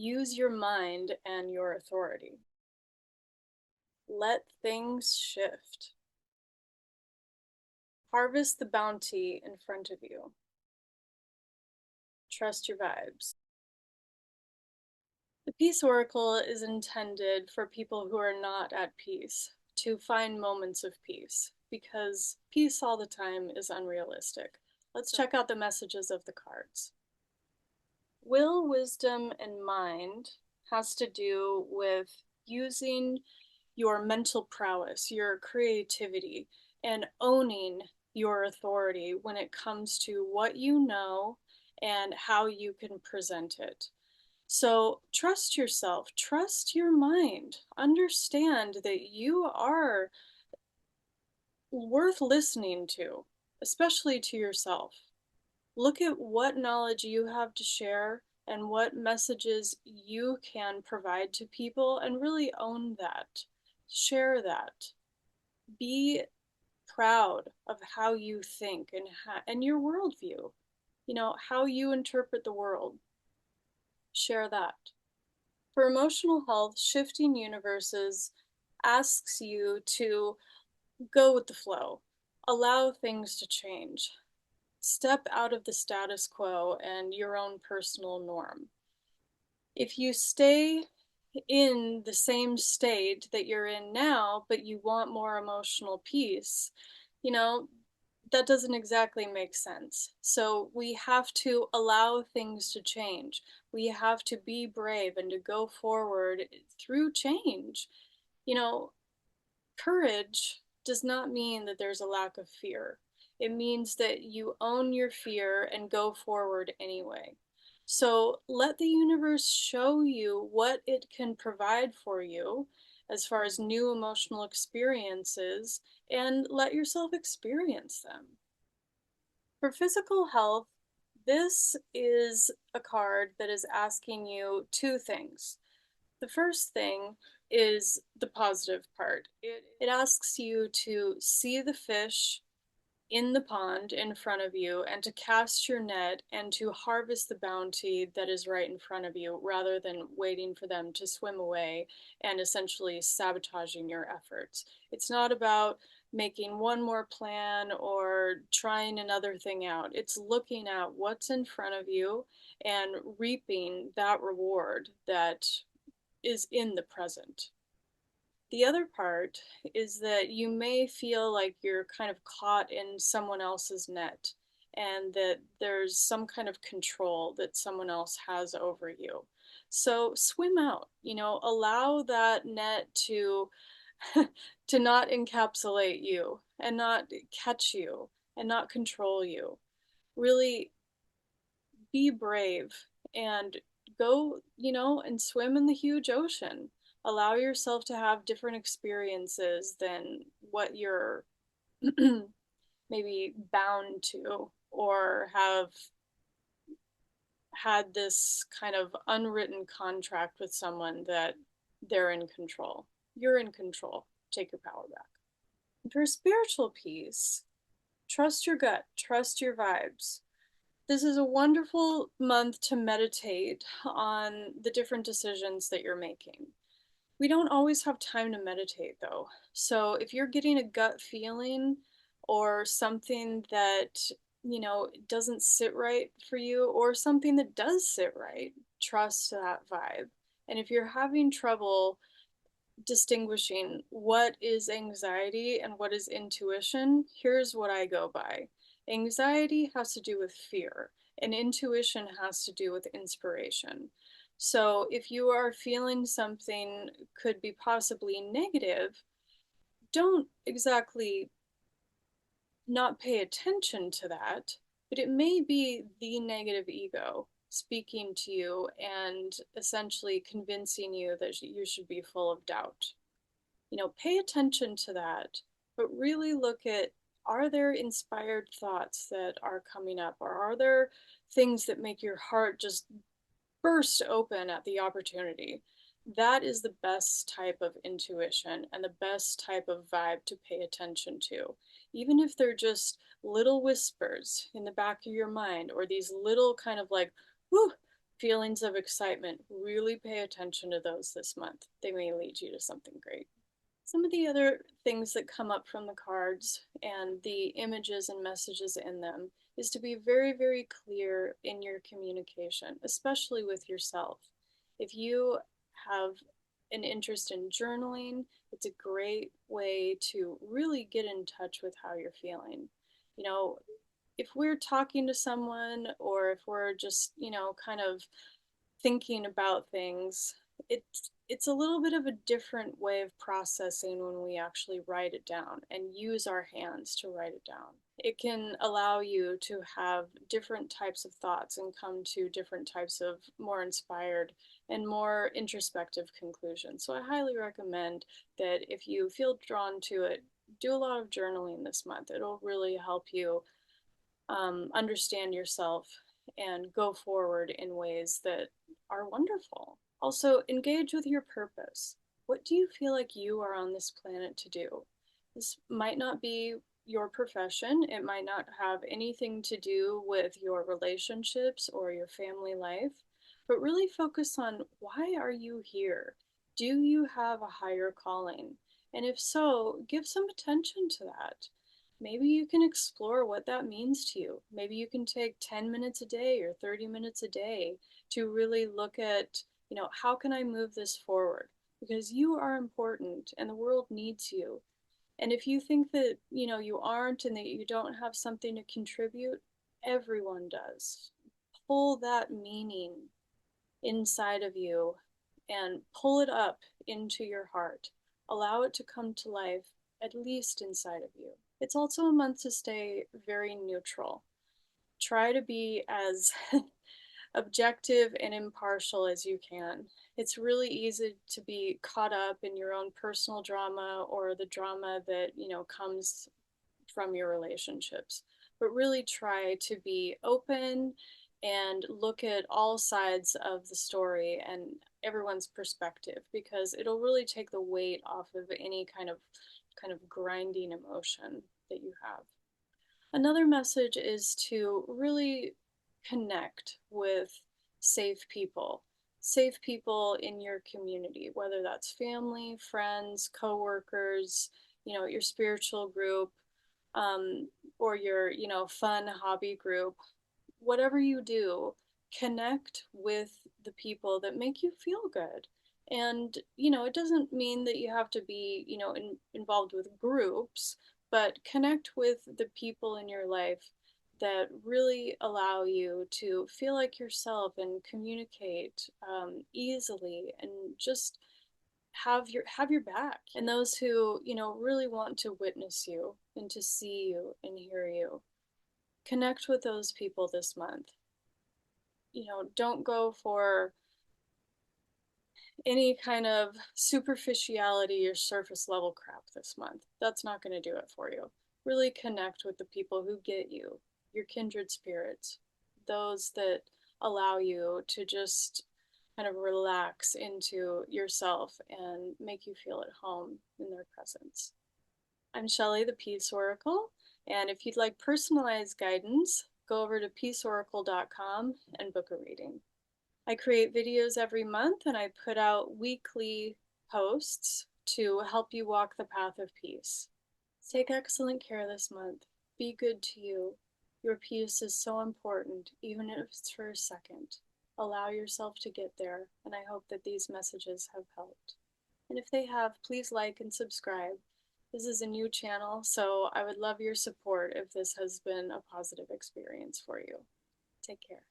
Use your mind and your authority. Let things shift. Harvest the bounty in front of you. Trust your vibes. The Peace Oracle is intended for people who are not at peace to find moments of peace, because peace all the time is unrealistic. Let's check out the messages of the cards. Will, wisdom, and mind has to do with using your mental prowess, your creativity, and owning your authority when it comes to what you know and how you can present it. So trust yourself, trust your mind, understand that you are worth listening to, especially to yourself. Look at what knowledge you have to share and what messages you can provide to people, and really own that. Share that. Be proud of how you think and your worldview. You know, how you interpret the world. Share that. For emotional health, shifting universes asks you to go with the flow, allow things to change, step out of the status quo and your own personal norm. If you stay in the same state that you're in now, but you want more emotional peace, you know, that doesn't exactly make sense. So we have to allow things to change. We have to be brave and to go forward through change. You know, courage does not mean that there's a lack of fear. It means that you own your fear and go forward anyway. So let the universe show you what it can provide for you as far as new emotional experiences, and let yourself experience them. For physical health, this is a card that is asking you two things. The first thing is the positive part. It asks you to see the fish in the pond in front of you and to cast your net and to harvest the bounty that is right in front of you, rather than waiting for them to swim away and essentially sabotaging your efforts. It's not about making one more plan or trying another thing out. It's looking at what's in front of you and reaping that reward that is in the present. The other part is that you may feel like you're kind of caught in someone else's net, and that there's some kind of control that someone else has over you. So swim out, you know, allow that net to to not encapsulate you and not catch you and not control you. Really be brave and go, you know, and swim in the huge ocean. Allow yourself to have different experiences than what you're maybe bound to, or have had this kind of unwritten contract with someone that they're in control. You're in control. Take your power back. And for spiritual peace, trust your gut, trust your vibes. This is a wonderful month to meditate on the different decisions that you're making. We don't always have time to meditate though. So if you're getting a gut feeling or something that, you know, doesn't sit right for you, or something that does sit right, trust that vibe. And if you're having trouble distinguishing what is anxiety and what is intuition, here's what I go by. Anxiety has to do with fear, and intuition has to do with inspiration. So if you are feeling something could be possibly negative, don't exactly not pay attention to that, but it may be the negative ego speaking to you and essentially convincing you that you should be full of doubt. You know, pay attention to that, but really look at, are there inspired thoughts that are coming up, or are there things that make your heart just burst open at the opportunity? That is the best type of intuition and the best type of vibe to pay attention to. Even if they're just little whispers in the back of your mind, or these little kind of like, whoo, feelings of excitement, really pay attention to those this month. They may lead you to something great. Some of the other things that come up from the cards and the images and messages in them is to be very, very clear in your communication, especially with yourself. If you have an interest in journaling, it's a great way to really get in touch with how you're feeling. You know, if we're talking to someone or if we're just, kind of thinking about things, it's a little bit of a different way of processing when we actually write it down and use our hands to write it down. It can allow you to have different types of thoughts and come to different types of more inspired and more introspective conclusions. So I highly recommend that if you feel drawn to it, do a lot of journaling this month. It'll really help you understand yourself and go forward in ways that are wonderful. Also, engage with your purpose. What do you feel like you are on this planet to do? This might not be your profession, it might not have anything to do with your relationships or your family life, but really focus on why are you here? Do you have a higher calling? And if so, give some attention to that. Maybe you can explore what that means to you. Maybe you can take 10 minutes a day or 30 minutes a day to really look at, how can I move this forward? Because you are important and the world needs you. And if you think that, you aren't and that you don't have something to contribute, everyone does. Pull that meaning inside of you and pull it up into your heart. Allow it to come to life, at least inside of you. It's also a month to stay very neutral. Try to be as objective and impartial as you can. It's really easy to be caught up in your own personal drama or the drama that, comes from your relationships. But really try to be open and look at all sides of the story and everyone's perspective, because it'll really take the weight off of any kind of grinding emotion that you have. Another message is to really connect with safe people in your community, whether that's family, friends, coworkers, your spiritual group, or your, fun hobby group. Whatever you do, connect with the people that make you feel good. And, it doesn't mean that you have to be, involved with groups, but connect with the people in your life that really allow you to feel like yourself and communicate easily and just have your back, and those who really want to witness you and to see you and hear you. Connect with those people this month. Don't go for any kind of superficiality or surface level crap this month. That's not going to do it for you. Really connect with the people who get you, your kindred spirits, those that allow you to just kind of relax into yourself and make you feel at home in their presence. I'm Shelley, the Peace Oracle, and if you'd like personalized guidance, go over to peaceoracle.com and book a reading. I create videos every month and I put out weekly posts to help you walk the path of peace. Take excellent care this month. Be good to you. Your peace is so important, even if it's for a second. Allow yourself to get there, and I hope that these messages have helped. And if they have, please like and subscribe. This is a new channel, so I would love your support if this has been a positive experience for you. Take care.